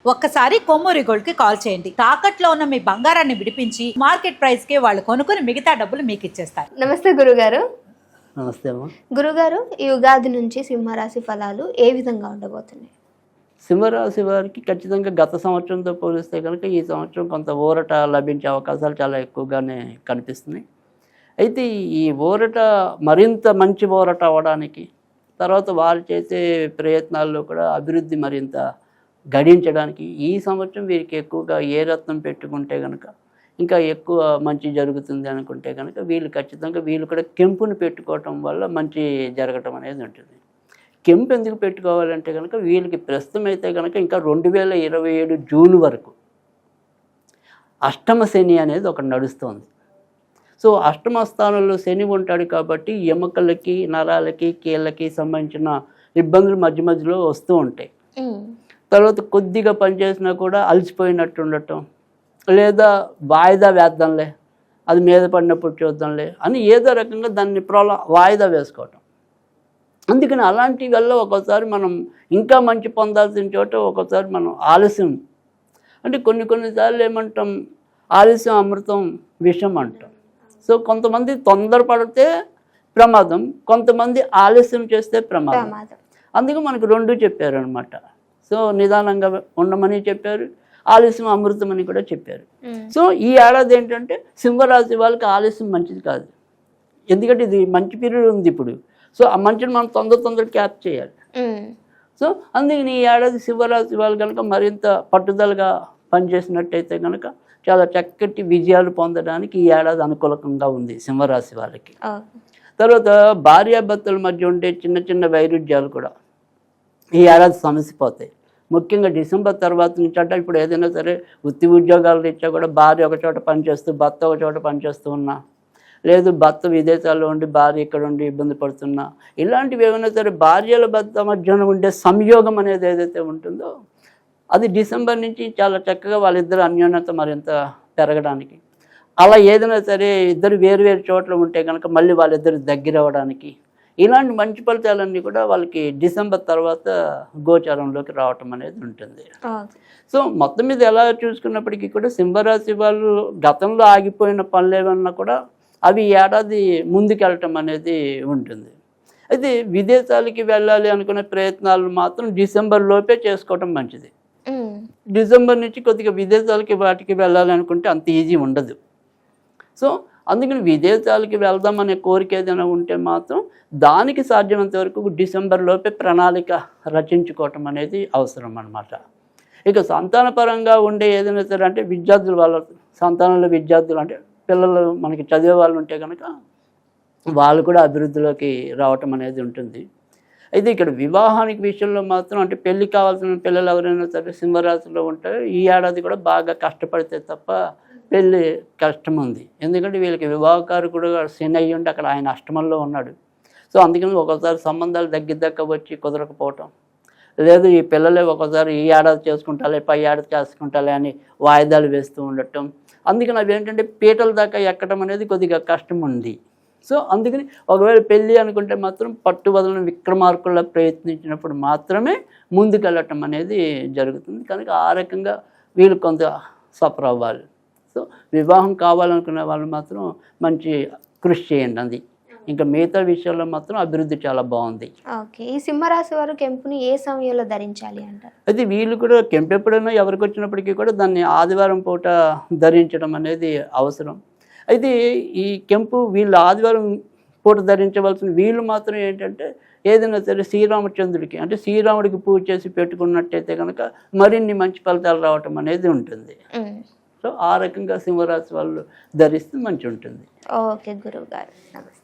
ఒక్కసారి కొమ్మూరి గోల్డ్ కి కాల్ చేయండి. తాకట్లో ఉన్న మీ బంగారాన్ని విడిపించి మార్కెట్ ప్రైస్ కి వాళ్ళు కొనుక్కుని మిగతా డబ్బులు మీకు ఇచ్చేస్తారు. నమస్తే గురుగారు. నమస్తే అమ్మా. గురుగారు, ఈ ఉగాది నుంచి సింహరాశి ఫలాలు ఏ విధంగా ఉండబోతున్నాయి? సింహరాశి వారికి ఖచ్చితంగా గత సంవత్సరంతో పోలిస్తే కనుక ఈ సంవత్సరం కొంత ఊరట లభించే అవకాశాలు చాలా ఎక్కువగానే కనిపిస్తున్నాయి. అయితే ఈ ఊరట మరింత మంచి ఊరట అవ్వడానికి, తర్వాత వాళ్ళు చేసే ప్రయత్నాల్లో కూడా అభివృద్ధి మరింత గడించడానికి ఈ సంవత్సరం వీరికి ఎక్కువగా ఏ రత్నం పెట్టుకుంటే కనుక ఇంకా ఎక్కువ మంచి జరుగుతుంది అనుకుంటే కనుక వీళ్ళు ఖచ్చితంగా వీళ్ళు కూడా కెంపుని పెట్టుకోవటం వల్ల మంచి జరగటం అనేది ఉంటుంది. కెంపు ఎందుకు పెట్టుకోవాలంటే కనుక వీళ్ళకి ప్రస్తుతం అయితే కనుక ఇంకా 2027 జూన్ వరకు అష్టమ శని అనేది ఒకటి నడుస్తుంది. సో అష్టమ స్థానంలో శని ఉంటాడు కాబట్టి ఎముకలకి, నరాలకి, కీళ్ళకి సంబంధించిన ఇబ్బందులు మధ్య మధ్యలో వస్తూ ఉంటాయి. తర్వాత కొద్దిగా పనిచేసినా కూడా అలసిపోయినట్టు ఉండటం, లేదా వాయిదా వేద్దాంలే, అది మీద పడినప్పుడు చూద్దాంలే అని ఏదో రకంగా దాన్ని వాయిదా వేసుకోవటం. అందుకని అలాంటి వల్ల ఒక్కోసారి మనం ఇంకా మంచి పొందాల్సిన చోట ఒక్కోసారి మనం ఆలస్యం, అంటే కొన్నిసార్లు ఏమంటాం, ఆలస్యం అమృతం విషం అంటాం. సో కొంతమంది తొందరపడితే ప్రమాదం, కొంతమంది ఆలస్యం చేస్తే ప్రమాదం. అందుకే మనకు రెండు చెప్పారనమాట. సో నిదానంగా ఉండమని చెప్పారు, ఆలస్యం అమృతం అని కూడా చెప్పారు. సో ఈ ఏడాది ఏంటంటే సింహరాశి వాళ్ళకి ఆలస్యం మంచిది కాదు, ఎందుకంటే ఇది మంచి పీరియడ్ ఉంది ఇప్పుడు. సో ఆ మంచిని మనం తొందర క్యాప్ చేయాలి. సో అందుకని ఈ ఏడాది సింహరాశి వాళ్ళు కనుక మరింత పట్టుదలగా పనిచేసినట్టయితే కనుక చాలా చక్కటి విజయాలు పొందడానికి ఈ ఏడాది అనుకూలంగా ఉంది సింహరాశి వాళ్ళకి. తర్వాత భార్యాభర్తల మధ్య ఉండే చిన్న చిన్న వైరుధ్యాలు కూడా ఈ ఏడాది సమసిపోతాయి. ముఖ్యంగా డిసెంబర్ తర్వాత నుంచి అంటే ఇప్పుడు ఏదైనా సరే వృత్తి ఉద్యోగాల రీత్యా కూడా భార్య ఒక చోట పనిచేస్తూ భర్త ఒక చోట పనిచేస్తూ ఉన్నా, లేదు భర్త విదేశాల్లో ఉండి భార్య ఇక్కడ ఉండి ఇబ్బంది పడుతున్నా, ఇలాంటివి ఏమైనా సరే భార్యల భర్త మధ్యన ఉండే సంయోగం అనేది ఏదైతే ఉంటుందో అది డిసెంబర్ నుంచి చాలా చక్కగా వాళ్ళిద్దరు అన్యోన్యత మరింత పెరగడానికి, అలా ఏదైనా సరే ఇద్దరు వేరు చోట్ల ఉంటే కనుక మళ్ళీ వాళ్ళిద్దరు దగ్గర అవ్వడానికి, ఇలాంటి మంచి ఫలితాలన్నీ కూడా వాళ్ళకి డిసెంబర్ తర్వాత గోచారంలోకి రావటం అనేది ఉంటుంది. సో మొత్తం మీద ఎలా చూసుకున్నప్పటికీ కూడా సింహరాశి వాళ్ళు గతంలో ఆగిపోయిన పనులు ఏమన్నా కూడా అవి ఏడాది ముందుకెళ్ళటం అనేది ఉంటుంది. అయితే విదేశాలకి వెళ్ళాలి అనుకునే ప్రయత్నాలు మాత్రం డిసెంబర్ లోపే చేసుకోవటం మంచిది. డిసెంబర్ నుంచి కొద్దిగా విదేశాలకి వాటికి వెళ్ళాలి అనుకుంటే అంత ఈజీ ఉండదు. సో అందుకని విదేశాలకి వెళ్దామనే కోరిక ఏదైనా ఉంటే మాత్రం దానికి సాధ్యమైనంత వరకు డిసెంబర్ లోపే ప్రణాళిక రచించుకోవటం అనేది అవసరం అన్నమాట. ఇక సంతానపరంగా ఉండే ఏదైనా సరే అంటే విద్యార్థులు, వాళ్ళ సంతానంలో విద్యార్థులు అంటే పిల్లలు మనకి చదివే వాళ్ళు ఉంటే కనుక వాళ్ళు కూడా అభివృద్ధిలోకి రావటం అనేది ఉంటుంది. అయితే ఇక్కడ వివాహానికి విషయంలో మాత్రం అంటే పెళ్ళి కావాల్సిన పిల్లలు ఎవరైనా సరే సింహరాశిలో ఉంటారో ఈ ఏడాది కూడా బాగా కష్టపడితే తప్ప పెళ్ళి కష్టం ఉంది. ఎందుకంటే వీళ్ళకి వివాహకారకుడు శని అయ్యి ఉండి అక్కడ ఆయన అష్టమంలో ఉన్నాడు. సో అందుకని ఒక్కోసారి సంబంధాలు దగ్గర వచ్చి కుదరకపోవటం, లేదు ఈ పిల్లలే ఒక్కోసారి ఈ ఏడాది చేసుకుంటాలే పై ఏడాది చేసుకుంటాలే అని వాయిదాలు వేస్తూ ఉండటం. అందుకని అవి ఏంటంటే పీటల దాకా ఎక్కడం అనేది కొద్దిగా కష్టం ఉంది. సో అందుకని ఒకవేళ పెళ్ళి అనుకుంటే మాత్రం పట్టుబదలను విక్రమార్కుల్లో ప్రయత్నించినప్పుడు మాత్రమే ముందుకెళ్ళటం అనేది జరుగుతుంది. కనుక ఆ రకంగా వీళ్ళు కొంత సఫర్ అవ్వాలి. సో వివాహం కావాలనుకునే వాళ్ళు మాత్రం మంచి కృషి చేయండి. అది ఇంకా మిగతా విషయాల్లో మాత్రం అభివృద్ధి చాలా బాగుంది. ఓకే, ఈ సింహరాశి వారు కెంపుని ఏ సమయంలో ధరించాలి అంటారు? అయితే వీళ్ళు కూడా కెంపు ఎప్పుడైనా ఎవరికి వచ్చినప్పటికీ కూడా దాన్ని ఆదివారం పూట ధరించడం అనేది అవసరం. అయితే ఈ కెంపు వీళ్ళు ఆదివారం పూట ధరించవలసిన వీళ్ళు మాత్రం ఏంటంటే ఏదైనా సరే శ్రీరామచంద్రుడికి అంటే శ్రీరాముడికి పూజ చేసి పెట్టుకున్నట్టయితే కనుక మరిన్ని మంచి ఫలితాలు రావటం అనేది ఉంటుంది. సో ఆ రకంగా సింహరాశి వాళ్ళు ధరిస్తే మంచి ఉంటుంది. ఓకే గురువు గారు, నమస్తే.